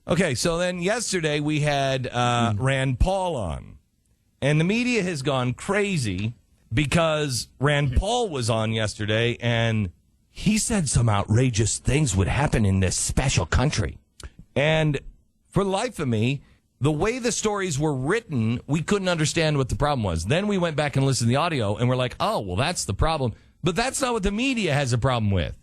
Okay, so then yesterday we had Rand Paul on. And the media has gone crazy because Rand Paul was on yesterday and he said some outrageous things would happen in this special country. And for the life of me, the way the stories were written, we couldn't understand what the problem was. Then we went back and listened to the audio, and we're like, oh, well, that's the problem. But that's not what the media has a problem with.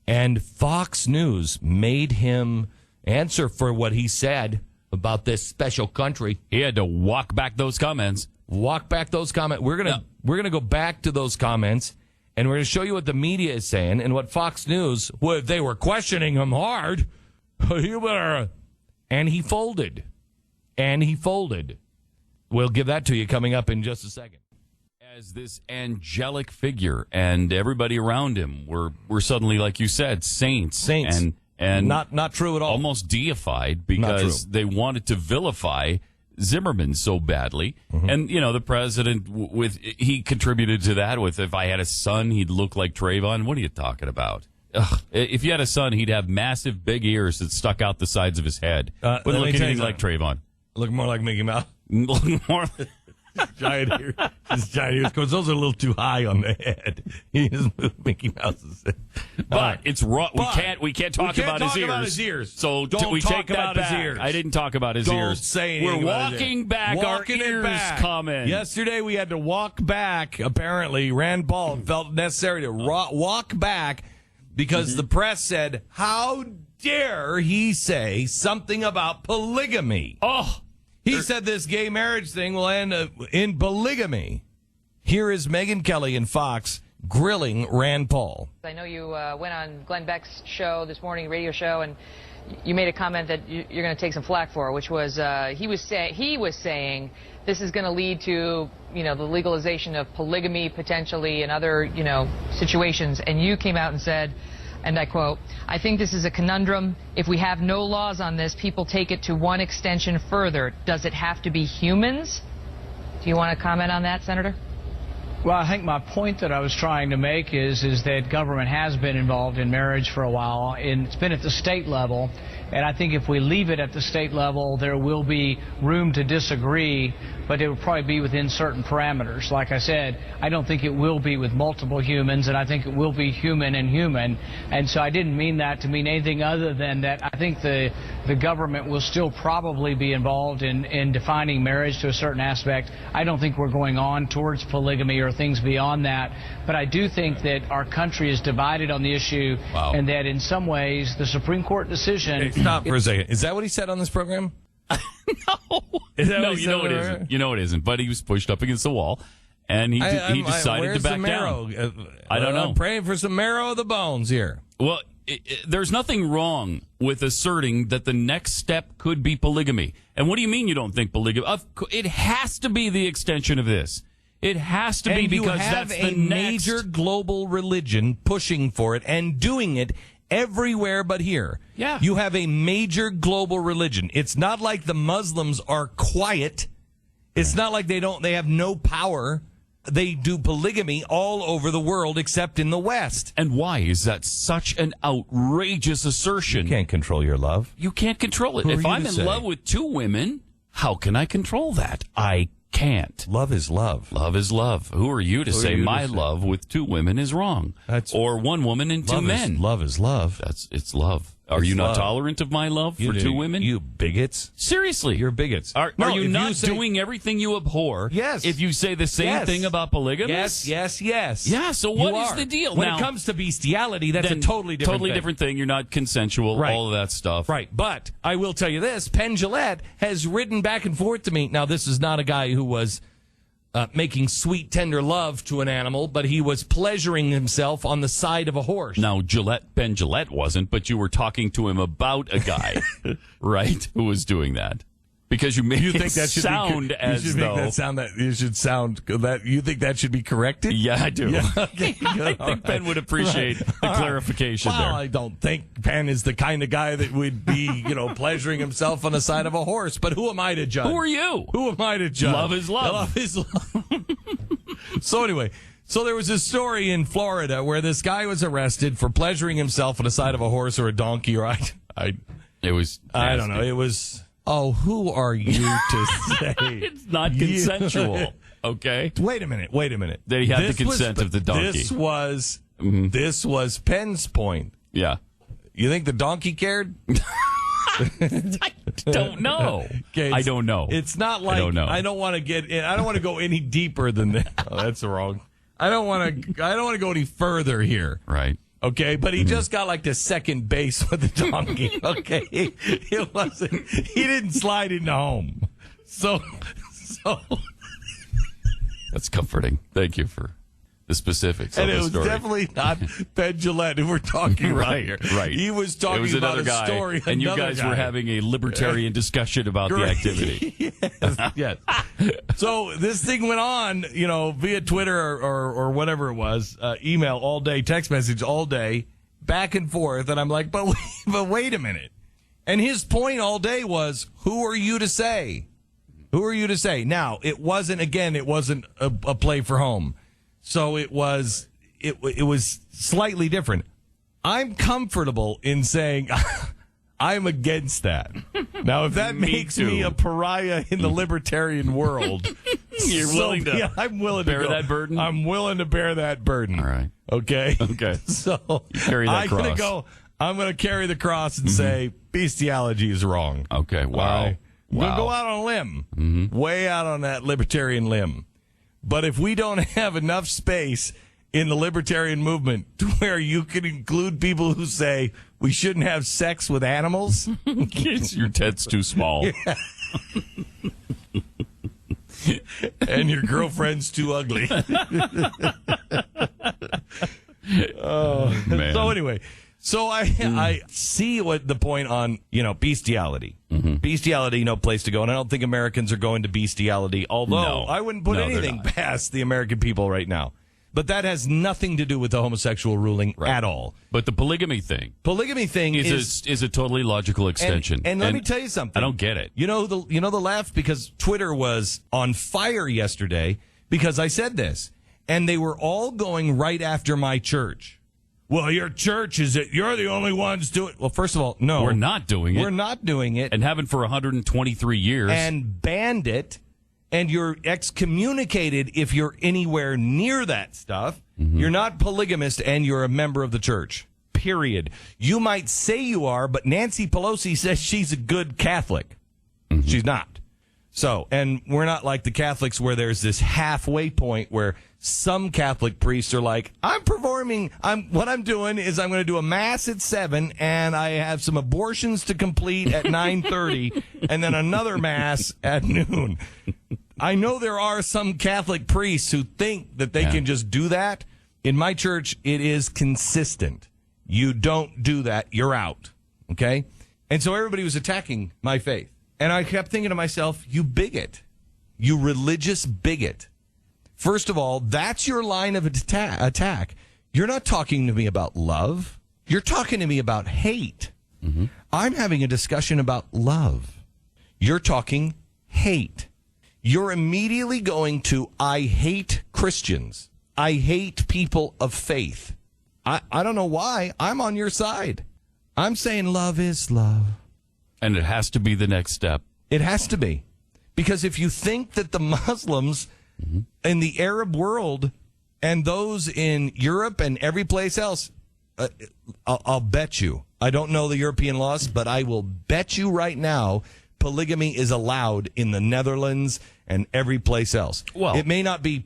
And Fox News made him answer for what he said about this special country. He had to walk back those comments. Walk back those comments. We're gonna go back to those comments, and we're gonna show you what the media is saying and what Fox News. Well, they were questioning him hard. You better. And he folded. We'll give that to you coming up in just a second. As this angelic figure, and everybody around him were suddenly, like you said, saints. And not true at all. Almost deified because they wanted to vilify Zimmerman so badly. Mm-hmm. And, the president, he contributed to that with, if I had a son, he'd look like Trayvon. What are you talking about? Ugh. If you had a son, he'd have massive big ears that stuck out the sides of his head. Wouldn't look anything like Trayvon. Look more like Mickey Mouse. Look more like... giant ears. His giant ears. Because those are a little too high on the head. He just moved Mickey Mouse's head. But it's wrong. We can't talk about his ears. So don't talk about his ears. I didn't talk about his ears. Don't say anything. We're walking back our ears comment. Yesterday we had to walk back. Apparently, Rand Paul felt necessary to walk back because the press said, "How dare he say something about polygamy?" Oh. He said this gay marriage thing will end in polygamy. Here is Megyn Kelly and Fox grilling Rand Paul. I know you went on Glenn Beck's show this morning, radio show, and you made a comment that you're going to take some flack for, which was he was saying this is going to lead to the legalization of polygamy potentially and other situations, and you came out and said, and I quote, "I think this is a conundrum. If we have no laws on this, people take it to one extension further. Does it have to be humans?" Do you want to comment on that, Senator? Well, I think my point that I was trying to make is that government has been involved in marriage for a while, and it's been at the state level. And I think if we leave it at the state level, there will be room to disagree, but it will probably be within certain parameters. Like I said, I don't think it will be with multiple humans, and I think it will be human and human. And so I didn't mean that to mean anything other than that I think the government will still probably be involved in defining marriage to a certain aspect. I don't think we're going on towards polygamy or things beyond that. But I do think that our country is divided on the issue, and that in some ways the Supreme Court decision... Hey, stop for a second. Is that what he said on this program? No. No, you know it isn't. You know it isn't. But he was pushed up against the wall, and he decided to back down. I don't know. I'm praying for some marrow of the bones here. Well, there's nothing wrong with asserting that the next step could be polygamy. And what do you mean you don't think polygamy? It has to be the extension of this. It has to be because that's the major global religion pushing for it and doing it everywhere but here. Yeah. You have a major global religion. It's not like the Muslims are quiet. It's not like they have no power. They do polygamy all over the world except in the West. And why is that such an outrageous assertion? You can't control your love. You can't control it. If I'm in love with two women, how can I control that? I can't. Love is love. Love is love. Who are you to say my love with two women is wrong? Or one woman and two men? Love is love. It's love. Are you not tolerant of my love for two women? You bigots. Seriously. You're bigots. Are you not doing everything you abhor? Yes. If you say the same thing about polygamy? Yes. Yeah, so what is the deal? When it comes to bestiality, that's a totally different thing. You're not consensual, right. All of that stuff. Right. But I will tell you this. Penn Jillette has written back and forth to me. Now, this is not a guy who was making sweet, tender love to an animal, but he was pleasuring himself on the side of a horse. Now, Penn Jillette wasn't, but you were talking to him about a guy, right, who was doing that. Because you made it sound as though... You think that should be corrected? Yeah, I do. Yeah, okay, I think Penn would appreciate the clarification there. Well, I don't think Penn is the kind of guy that would be, pleasuring himself on the side of a horse. But who am I to judge? Who are you? Who am I to judge? Love is love. Love is love. So anyway, there was a story in Florida where this guy was arrested for pleasuring himself on the side of a horse or a donkey, right? It was nasty. I don't know. It was, oh, who are you to say? It's not consensual, okay? Wait a minute. They had the consent of the donkey. This was Penn's point. Yeah. You think the donkey cared? I don't know. Okay, I don't know. It's not like I don't know. I don't want to get in. I don't want to go any deeper than that. Oh, that's wrong. I don't want to go any further here. Right. Okay, but he just got like to second base with the donkey. Okay, it wasn't. He didn't slide into home. So that's comforting. Thank you for the specifics. And of it the was story. definitely not Ben Gillette who we're talking about here. Right. He was talking it was about another a guy, story. and you guys were having a libertarian discussion about the activity. yes. So this thing went on, via Twitter or whatever it was, email all day, text message all day, back and forth. And I'm like, but wait a minute. And his point all day was, who are you to say? Who are you to say? Now, it wasn't a play for home. So it was slightly different. I'm comfortable in saying I'm against that. Now, if that makes me a pariah in the libertarian world, you're willing to I'm willing bear to that burden? I'm willing to bear that burden. All right. Okay? Okay. So you carry that cross. I'm going to carry the cross and say bestiality is wrong. Okay. Wow. Right? I'm going to go out on a limb, way out on that libertarian limb. But if we don't have enough space in the libertarian movement to where you can include people who say we shouldn't have sex with animals, your ted's too small. Yeah. And your girlfriend's too ugly. Oh, man. So anyway, I see what the point on, bestiality. Bestiality, no place to go. And I don't think Americans are going to bestiality, although I wouldn't put anything past the American people right now. But that has nothing to do with the homosexual ruling at all. But the polygamy thing is a totally logical extension. And let me tell you something. I don't get it. You know the left, because Twitter was on fire yesterday because I said this, and they were all going right after my church. Well, your church you're the only ones doing. Well, first of all, no, we're not doing it. We're not doing it, and haven't for 123 years, and banned it. And you're excommunicated if you're anywhere near that stuff. You're not polygamist, and you're a member of the church. Period. You might say you are, but Nancy Pelosi says she's a good Catholic. She's not. So, and we're not like the Catholics where there's this halfway point where some Catholic priests are like, what I'm doing is I'm going to do a mass at 7 and I have some abortions to complete at 9:30 and then another mass at noon. I know there are some Catholic priests who think that they can just do that. In my church, it is consistent. You don't do that, you're out. Okay? And so everybody was attacking my faith. And I kept thinking to myself, you bigot. You religious bigot. First of all, that's your line of attack. You're not talking to me about love. You're talking to me about hate. I'm having a discussion about love. You're talking hate. You're immediately going to, I hate Christians. I hate people of faith. I don't know why. I'm on your side. I'm saying love is love. And it has to be the next step. It has to be. Because if you think that the Muslims in the Arab world and those in Europe and every place else, I'll bet you, I don't know the European laws, but I will bet you right now polygamy is allowed in the Netherlands and every place else. Well, it may not be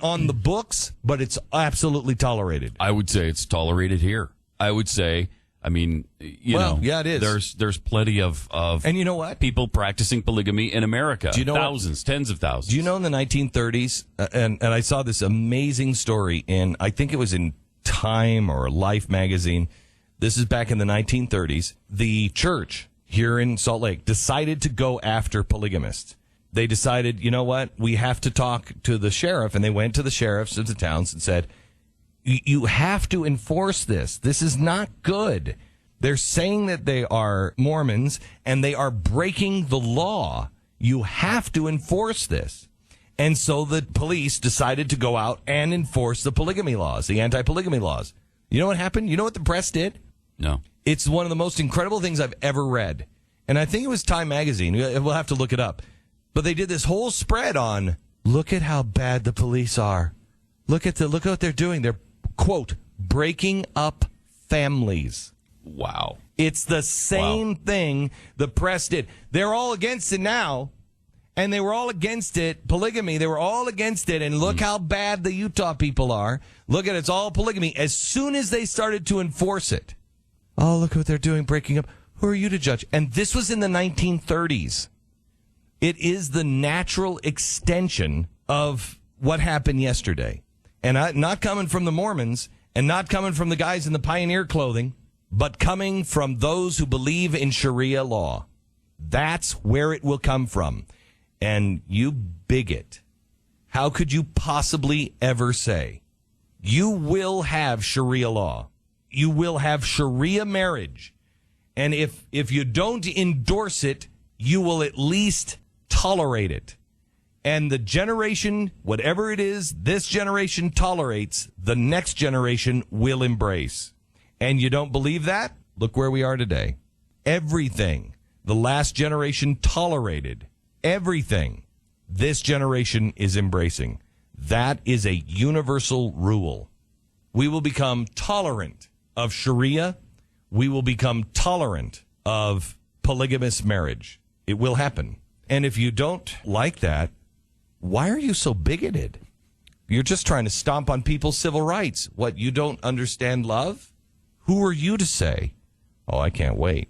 on the books, but it's absolutely tolerated. I would say it's tolerated here. I would say, I mean, yeah, it is. There's plenty of and you know what? People practicing polygamy in America. Do you know thousands, tens of thousands. Do you know in the 1930s, and I saw this amazing story in, I think it was in Time or Life magazine. This is back in the 1930s. The church here in Salt Lake decided to go after polygamists. They decided, you know what? We have to talk to the sheriff, and they went to the sheriffs of the towns and said, you have to enforce this. This is not good. They're saying that they are Mormons, and they are breaking the law. You have to enforce this. And so the police decided to go out and enforce the polygamy laws, the anti-polygamy laws. You know what happened? You know what the press did? No. It's one of the most incredible things I've ever read. And I think it was Time Magazine. We'll have to look it up. But they did this whole spread on, look at how bad the police are. Look at what they're doing. They're, quote, breaking up families. Wow. It's the same thing the press did. They're all against it now. And they were all against it. Polygamy, they were all against it. And look how bad the Utah people are. Look at it, it's all polygamy. As soon as they started to enforce it, oh, look what they're doing, breaking up. Who are you to judge? And this was in the 1930s. It is the natural extension of what happened yesterday. And not coming from the Mormons and not coming from the guys in the pioneer clothing, but coming from those who believe in Sharia law. That's where it will come from. And you bigot, how could you possibly ever say you will have Sharia law? You will have Sharia marriage. And if you don't endorse it, you will at least tolerate it. And the generation, whatever it is, this generation tolerates, the next generation will embrace. And you don't believe that? Look where we are today. Everything the last generation tolerated, everything this generation is embracing. That is a universal rule. We will become tolerant of Sharia. We will become tolerant of polygamous marriage. It will happen. And if you don't like that, why are you so bigoted? You're just trying to stomp on people's civil rights. What, you don't understand love? Who are you to say, oh, I can't wait